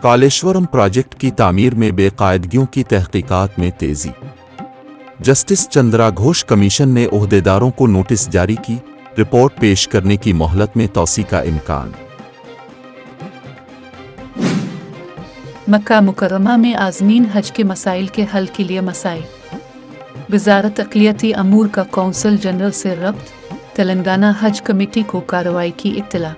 Kaleshwaram project کی تعمیر میں بے قاعدگیوں کی تحقیقات میں تیزی۔ جسٹس چندرا گھوش کمیشن نے عہدیداروں کو نوٹس جاری کی، رپورٹ پیش کرنے کی مہلت میں توسیع کا امکان۔ مکہ مکرمہ میں عازمین حج کے مسائل کے حل کے لیے مسائل۔ وزارت اقلیتی امور کا کونسل جنرل سے ربط، تلنگانہ حج کمیٹی کو کارروائی کی اطلاع۔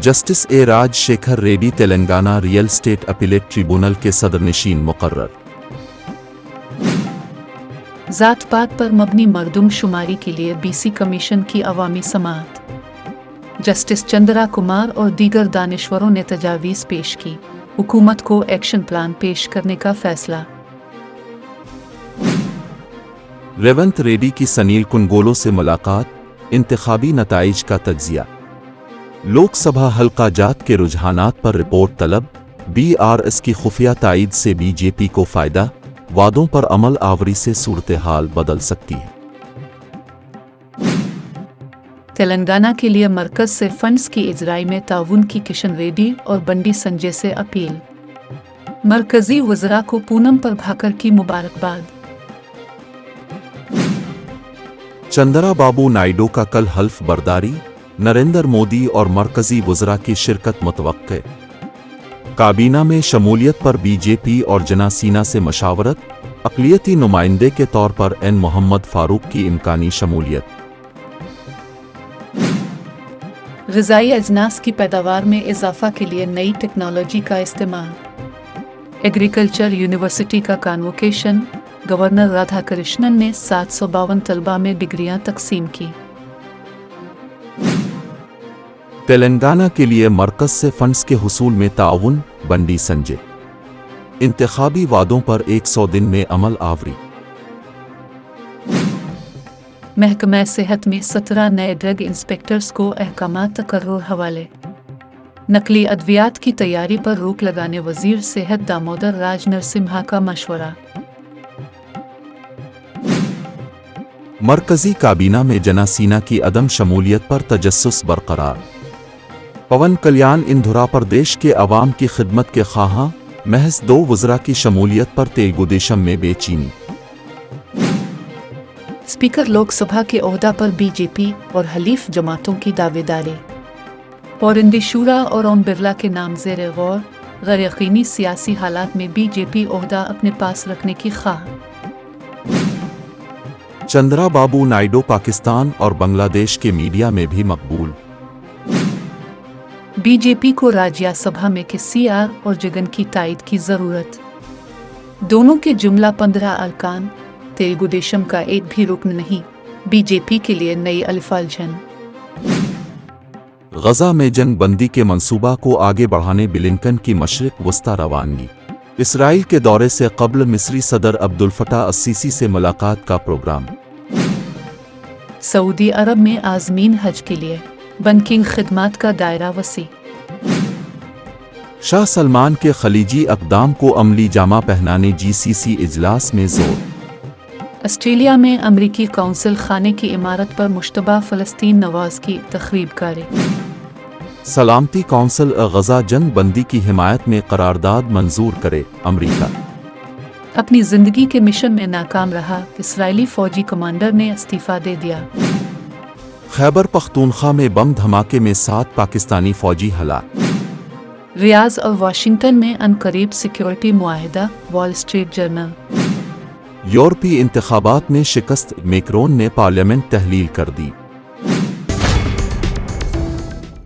Justice A Raj Shekhar Reddy Telangana real estate appellate tribunal کے صدرنشین مقرر۔ ذات پات پر مبنی مردم شماری کے لیے بی سی کمیشن کی عوامی سماعت۔ جسٹس چندرا کمار اور دیگر دانشوروں نے تجاویز پیش کی، حکومت کو ایکشن پلان پیش کرنے کا فیصلہ۔ ریونت ریڈی کی سنیل کنگولو سے ملاقات، انتخابی نتائج کا تجزیہ۔ لوک سبھا حلقہ جات کے رجحانات پر رپورٹ طلب، بی آر ایس کی خفیہ تائید سے بی جے پی کو فائدہ، وعدوں پر عمل آوری سے صورتحال بدل سکتی ہے۔ تلنگانہ کے لیے مرکز سے فنڈز کی اجرائی میں تعاون کی کشن ریڈی اور بنڈی سنجے سے اپیل۔ مرکزی وزراء کو پونم پربھاکر کی مبارکباد۔ چندرا بابو نائیڈو کا کل حلف برداری، نریندر مودی اور مرکزی وزراء کی شرکت متوقع۔ کابینہ میں شمولیت پر بی جے پی اور جناسینا سے مشاورت، اقلیتی نمائندے کے طور پر این محمد فاروق کی امکانی شمولیت۔ غذائی اجناس کی پیداوار میں اضافہ کے لیے نئی ٹیکنالوجی کا استعمال۔ ایگریکلچر یونیورسٹی کا کانوکیشن، گورنر رادھا کرشنن نے 752 طلباء میں ڈگریاں تقسیم کی۔ تلنگانہ کے لیے مرکز سے فنڈز کے حصول میں تعاون، بنڈی سنجے۔ انتخابی وعدوں پر 100 دن میں عمل آوری۔ محکمہ صحت میں 17 نئے ڈرگ انسپیکٹرز کو احکامات تقرر حوالے۔ نقلی ادویات کی تیاری پر روک لگانے وزیر صحت دامودر راج نرسمہا کا مشورہ۔ مرکزی کابینہ میں جناسینا کی عدم شمولیت پر تجسس برقرار۔ پون کلیان اندھرا پردیش کے عوام کی خدمت کے خواہاں، محض 2 وزراء کی شمولیت پر تیلگو دیشم میں بے چینی۔ اسپیکر لوک سبھا کے عہدہ پر بی جے پی اور حلیف جماعتوں کی دعوے داری۔ پورندی شورا اور اوم برلا کے نام زیر غور، غیر یقینی سیاسی حالات میں بی جے پی عہدہ اپنے پاس رکھنے کی خواہاں۔ چندرا بابو نائیڈو پاکستان اور بنگلہ دیش کے میڈیا میں بھی مقبول۔ بی جے پی کو راجیہ سبھا میں کے سی آر اور جگن کی تائید کی ضرورت۔ دونوں کے جملہ 15 ارکان، تیلگو دیشم کا ایک بھی رکن نہیں، بی جے پی کے لیے نئی الفالجھن۔ غزہ میں جنگ بندی کے منصوبہ کو آگے بڑھانے بلنکن کی مشرق وسطی روانگی۔ اسرائیل کے دورے سے قبل مصری صدر عبدالفتاح السیسی سے ملاقات کا پروگرام۔ سعودی عرب میں عازمین حج کے لیے بینکنگ خدمات کا دائرہ وسیع۔ شاہ سلمان کے خلیجی اقدام کو عملی جامہ پہنانے جی سی سی اجلاس میں زور۔ آسٹریلیا میں امریکی قونصل خانے کی عمارت پر مشتبہ فلسطین نواز کی تخریب کاری۔ سلامتی کونسل غزہ جنگ بندی کی حمایت میں قرارداد منظور کرے، امریکہ۔ اپنی زندگی کے مشن میں ناکام رہا، اسرائیلی فوجی کمانڈر نے استعفیٰ دے دیا۔ خیبر پختونخوا میں بم دھماکے میں 7 پاکستانی فوجی ہلاک۔ ریاض اور واشنگٹن میں عنقریب سیکیورٹی معاہدہ، وال اسٹریٹ جرنل۔ یورپی انتخابات میں شکست، میکرون نے پارلیمنٹ تحلیل کر دی۔